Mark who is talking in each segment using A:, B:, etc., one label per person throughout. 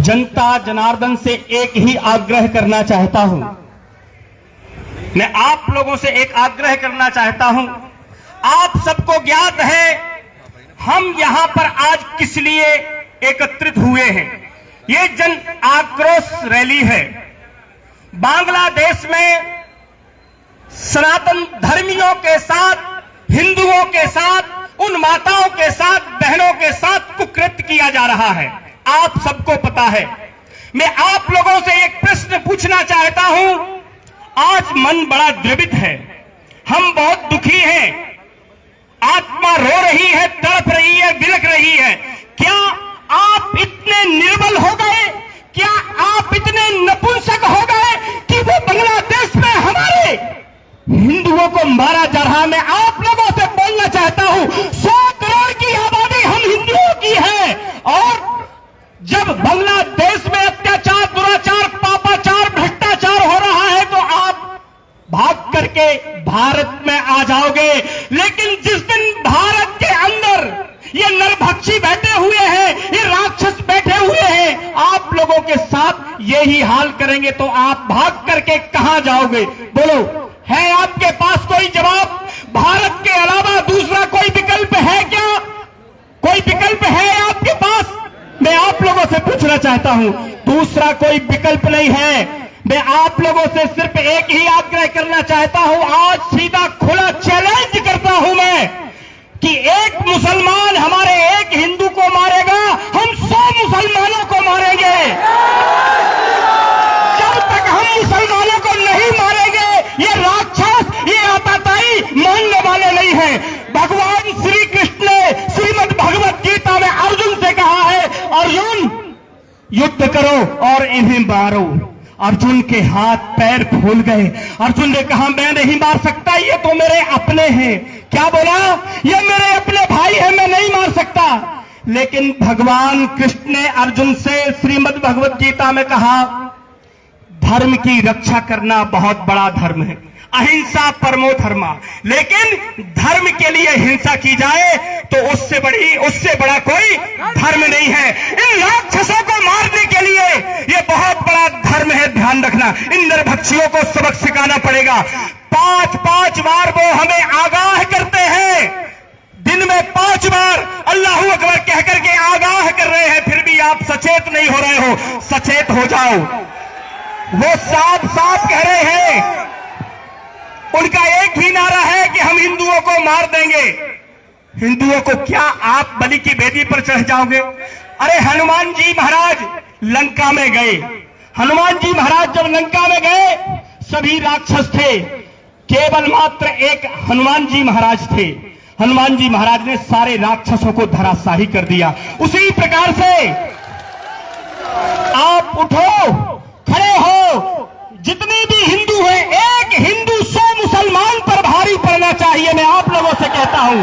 A: जनता जनार्दन से एक ही आग्रह करना चाहता हूं। मैं आप लोगों से एक आग्रह करना चाहता हूं। आप सबको ज्ञात है हम यहां पर आज किस लिए एकत्रित हुए हैं। ये जन आक्रोश रैली है। बांग्लादेश में सनातन धर्मियों के साथ, हिंदुओं के साथ, उन माताओं के साथ, बहनों के साथ कुकृत्य किया जा रहा है। आप सबको पता है। मैं आप लोगों से एक प्रश्न पूछना चाहता हूं। आज मन बड़ा द्रवित है, हम बहुत दुखी हैं, आत्मा रो रही है, तड़प रही है, बिलख रही है। क्या आप इतने निर्बल हो गए? क्या आप इतने नपुंसक हो गए कि वो बांग्लादेश में हमारे हिंदुओं को मारा जा रहा? मैं आप लोगों से बोलना चाहता हूं, 100 करोड़ की आबादी हम हिंदुओं की है, और जब बांग्लादेश में अत्याचार, दुराचार, पापाचार, भ्रष्टाचार हो रहा है तो आप भाग करके भारत में आ जाओगे। लेकिन जिस दिन भारत के अंदर ये नरभक्षी बैठे हुए हैं, ये राक्षस बैठे हुए हैं, आप लोगों के साथ यही हाल करेंगे तो आप भाग करके कहां जाओगे? बोलो, है आपके पास कोई जवाब? भारत के अलावा दूसरा कोई विकल्प है क्या? कोई विकल्प है आपके पास? मैं आप लोगों से पूछना चाहता हूं। दूसरा कोई विकल्प नहीं है। मैं आप लोगों से सिर्फ एक ही आग्रह करना चाहता हूं। आज सीधा खुला चैलेंज करता हूं मैं कि एक मुसलमान हमारे एक हिंदू को मारेगा, हम 100 मुसलमानों को मारेंगे। जब तक हम मुसलमानों को नहीं मारेंगे, ये राक्षस, ये आताताई मानने वाले नहीं है। भगवान श्री कृष्ण ने श्रीमद् भगवत गीता में अर्जुन से कहा है, अर्जुन युद्ध करो और इन्हें मारो। अर्जुन के हाथ पैर फूल गए। अर्जुन ने कहा, मैं नहीं मार सकता, ये तो मेरे अपने हैं। क्या बोला? ये मेरे अपने भाई हैं, मैं नहीं मार सकता। लेकिन भगवान कृष्ण ने अर्जुन से श्रीमद् भगवत गीता में कहा, धर्म की रक्षा करना बहुत बड़ा धर्म है, अहिंसा परमो धर्मा। लेकिन धर्म के लिए हिंसा की जाए तो उससे बड़ा कोई धर्म नहीं है। इन राक्षसों को मारने के लिए यह बहुत बड़ा धर्म है। ध्यान रखना, इन नरभक्षियों को सबक सिखाना पड़ेगा। 5-5 बार वो हमें आगाह करते हैं, दिन में 5 बार अल्लाहू अकबर कहकर के आगाह कर रहे हैं, फिर भी आप सचेत नहीं हो रहे हो। सचेत हो जाओ। वो साफ साफ कह रहे हैं, उनका एक ही नारा है कि हम हिंदुओं को मार देंगे। हिंदुओं को क्या आप बलि की वेदी पर चढ़ जाओगे? अरे हनुमान जी महाराज लंका में गए। हनुमान जी महाराज जब लंका में गए, सभी राक्षस थे, केवल मात्र एक हनुमान जी महाराज थे। हनुमान जी महाराज ने सारे राक्षसों को धराशाही कर दिया। उसी प्रकार से आप उठो, खड़े हो, जितने भी हिंदू हैं, एक हिंदू 100 मुसलमान पर भारी पड़ना चाहिए। मैं आप लोगों से कहता हूं,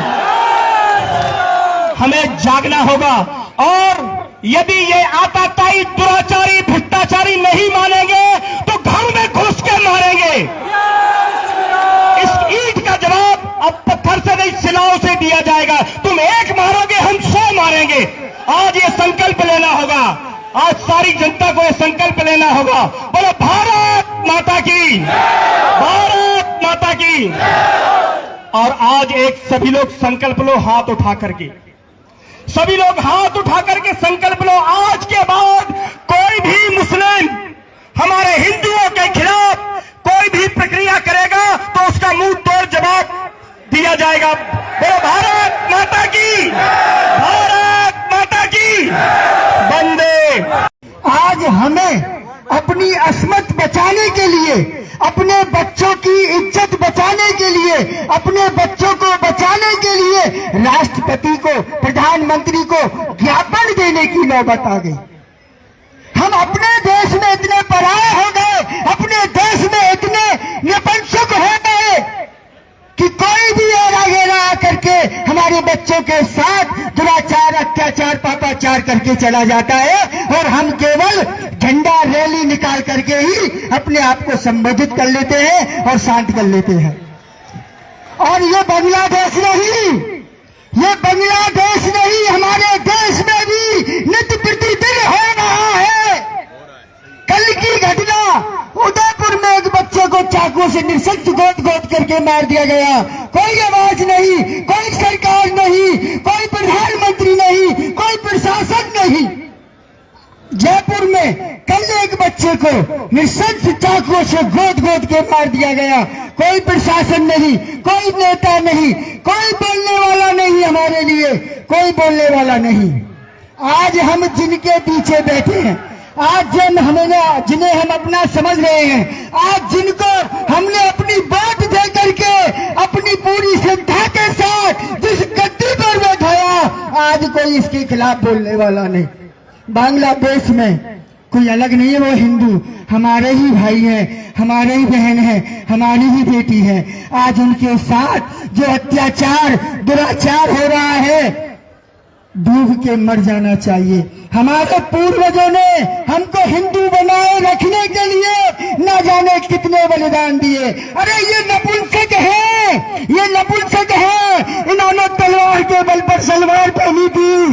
A: हमें जागना होगा। और यदि ये आताताई, दुराचारी, भ्रष्टाचारी नहीं मानेंगे तो घर में घुस के मारेंगे। इस ईंट का जवाब अब पत्थर से नहीं, सिलाओं से दिया जाएगा। तुम एक मारोगे, हम 100 मारेंगे। आज ये संकल्प लेना होगा। आज सारी जनता को यह संकल्प लेना होगा। बोलो भारत माता की, भारत माता की। और आज एक सभी लोग संकल्प लो, हाथ उठा करके, सभी लोग हाथ उठा करके संकल्प लो। आज के बाद कोई भी मुस्लिम हमारे हिंदुओं के खिलाफ कोई भी प्रक्रिया करेगा तो उसका मुंह तोड़ जवाब दिया जाएगा। बोलो भारत माता की, भारत माता की। वंदे।
B: आज हमें अपनी अस्मत बचाने के लिए, अपने बच्चों की इज्जत बचाने के लिए, अपने बच्चों को बचाने के लिए राष्ट्रपति को, प्रधानमंत्री को ज्ञापन देने की नौबत आ गई। हम अपने देश में इतने पराये हो गए, अपने देश में इतने नपुंसक हो गए कि कोई भी घेरा आकर के हमारे बच्चों के साथ दुराचार, अत्याचार, पापाचार करके चला जाता है, और हम केवल झंडा रैली निकाल करके ही अपने आप को संबोधित कर लेते हैं और शांत कर लेते हैं। और ये बांग्लादेश नहीं, ये बांग्लादेश नहीं, हमारे देश में भी नित्य प्रतिदिन हो रहा है। करके मार दिया गया। कोई आवाज नहीं, कोई सरकार नहीं, कोई प्रधानमंत्री नहीं, कोई प्रशासन नहीं। जयपुर में कल एक बच्चे को नृशंस चाकुओं से गोद गोद के मार दिया गया। कोई प्रशासन नहीं, कोई नेता नहीं, कोई बोलने वाला नहीं, हमारे लिए कोई बोलने वाला नहीं। आज हम जिनके पीछे बैठे हैं, आज जिन्हें हम अपना समझ रहे हैं, आज जिनको हमने अपनी बात दे करके अपनी पूरी श्रद्धा के साथ जिस गद्दी पर बैठाया, आज कोई इसके खिलाफ बोलने वाला नहीं। बांग्लादेश में कोई अलग नहीं है, वो हिंदू हमारे ही भाई हैं, हमारे ही बहन हैं, हमारी ही बेटी है। आज उनके साथ जो अत्याचार दुराचार हो रहा है, डूब के मर जाना चाहिए। हमारे पूर्वजों ने हमको हिंदू बनाए रखने के लिए न जाने कितने बलिदान दिए। अरे ये नपुंसक है, ये नपुंसक है। इन्होंने तलवार के बल पर सलवार पहनी थी,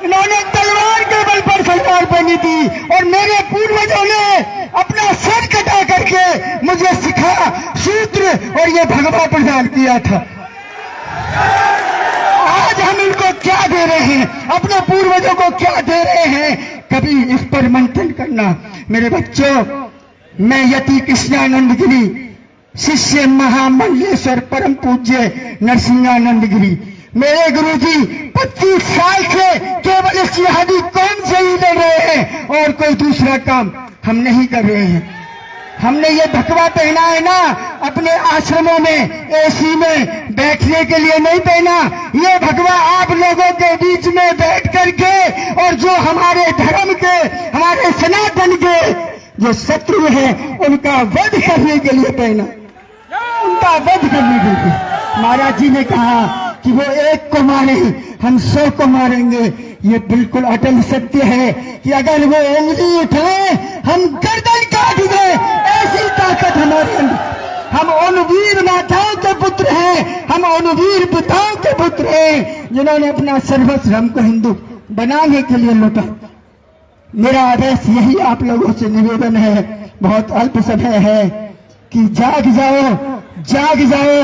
B: इन्होंने तलवार के बल पर सलवार पहनी थी, और मेरे पूर्वजों ने अपना सर कटा करके मुझे सिखा सूत्र और ये भगवा प्रदान किया था। आज हम इनको क्या दे रहे हैं, अपने पूर्वजों को क्या दे रहे हैं, कभी इस पर मंथन करना। मेरे बच्चों, मैं यति कृष्णानंद गिरी, शिष्य महामल्लेश्वर परम पूज्य नरसिंहानंद गिरी, मेरे गुरुजी 25 साल से केवल इस जिहादी कौम से ही लड़ रहे हैं, और कोई दूसरा काम हम नहीं कर रहे हैं। हमने ये भगवा पहना है ना, अपने आश्रमों में एसी में बैठने के लिए नहीं पहना। ये भगवा आप लोगों के बीच में बैठ करके, और जो हमारे धर्म के, हमारे सनातन के जो शत्रु हैं, उनका वध करने के लिए पहना, उनका वध करने के लिए। महाराज जी ने कहा कि वो एक को मारे, हम 100 को मारेंगे। ये बिल्कुल अटल सत्य है कि अगर वो उंगली उठाए, हम गर्दन काट दें, ऐसी ताकत हमारे अंदर। हम उन वीर माताओं के पुत्र हैं, हम उन वीर पिताओं के पुत्र हैं जिन्होंने अपना सर्वस्व हमको हिंदू बनाने के लिए लौटा। मेरा आदेश यही आप लोगों से निवेदन है, बहुत अल्प समय है, कि जाग जाओ, जाग जाओ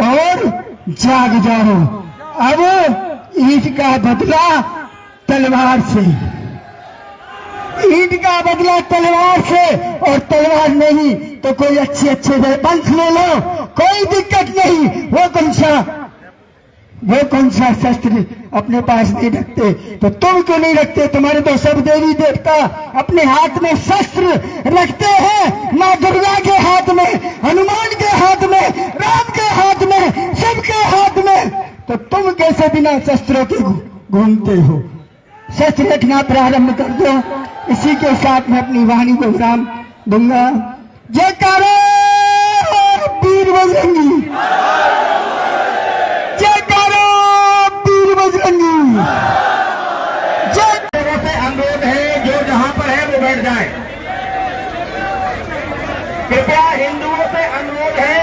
B: और जाग जाओ। अब ईंट का बदला तलवार से, ईंट का बदला तलवार से, और तलवार नहीं तो कोई अच्छे अच्छे वेपन्स ले लो, कोई दिक्कत नहीं। वो कौन सा शस्त्र अपने पास नहीं रखते, तो तुम क्यों नहीं रखते? तुम्हारे तो सब देवी देवता अपने हाथ में शस्त्र रखते हैं। माँ दुर्गा के हाथ में, हनुमान के हाथ में, राम के हाथ में, सबके हाथ में, तो तुम कैसे बिना शस्त्रों के घूमते हो? शस्त्र रखना प्रारंभ कर दो। इसी के साथ मैं अपनी वाणी को विराम दूंगा। जयकारा वीर बजरंगी, जयकारा वीर बजरंगी।
A: लोगों से अनुरोध है, जो जहां पर है वो बैठ जाए। कृपया हिंदुओं से अनुरोध है,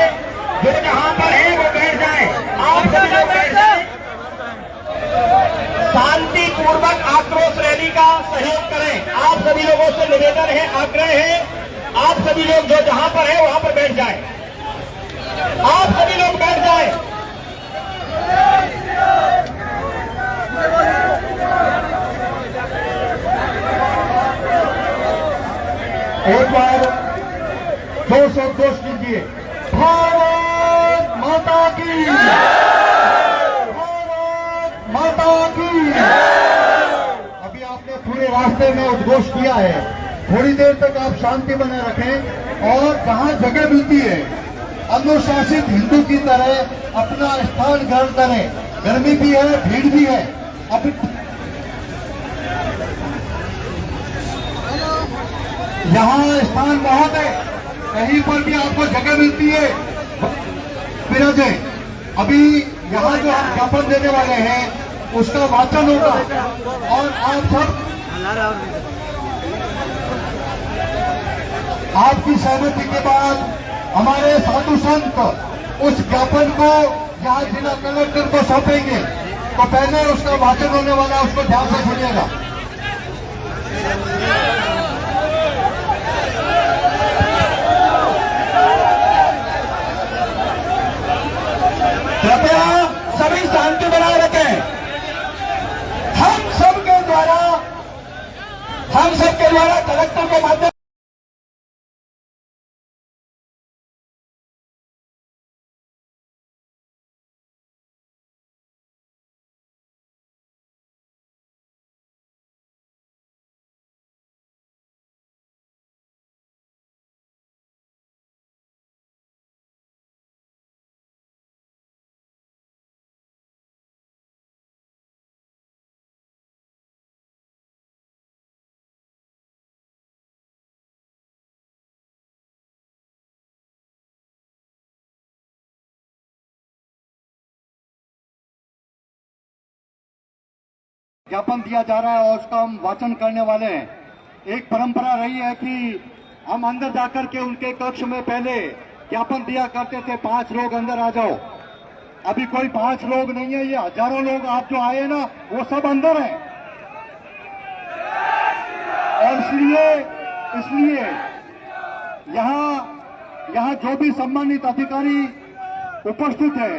A: जो जहां पर है वो बैठ जाए। आप सभी लोग बैठ जाए। शांति पूर्वक आक्रोश रैली का सहयोग करें। आप सभी लोगों से निवेदन है, आग्रह है, आप सभी लोग जो जहां पर है वहां पर बैठ जाए। आप सभी लोग बैठ जाए। एक बार जोर से उद्घोष कीजिए, भारत माता की, भारत माता की। अभी आपने पूरे रास्ते में उद्घोष किया है, थोड़ी देर तक आप शांति बनाए रखें, और जहां जगह मिलती है अनुशासित हिंदू की तरह अपना स्थान ग्रहण करें। गर्मी भी है, भीड़ भी है। अभी यहाँ स्थान बहुत है, कहीं पर भी आपको जगह मिलती है विराजे। अभी यहाँ जो हम ज्ञापन देने वाले हैं उसका वाचन होगा, और आप सब आपकी सहमति के बाद हमारे साधु संत उस ज्ञापन को यहाँ जिला कलेक्टर को सौंपेंगे। तो पहले उसका वाचन होने वाला है, उसको ध्यान से सुनिएगा।
B: ही शांति बनाए रखें। हम सबके द्वारा कलेक्टर के माध्यम ज्ञापन दिया जा रहा है और उसका हम वाचन करने वाले हैं। एक परंपरा रही है कि हम अंदर जाकर के उनके कक्ष में पहले ज्ञापन दिया करते थे, 5 लोग अंदर आ जाओ। अभी कोई 5 लोग नहीं है, ये हजारों लोग आप जो आए ना वो सब अंदर हैं। और इसलिए यहाँ जो भी सम्मानित अधिकारी उपस्थित है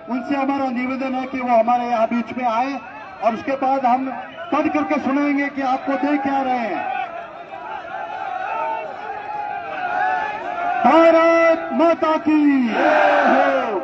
B: उनसे हमारा निवेदन है कि वो हमारे यहाँ बीच में आए और उसके बाद हम पढ़ करके सुनाएंगे कि आपको देख क्या रहे हैं। भारत माता की जय हो।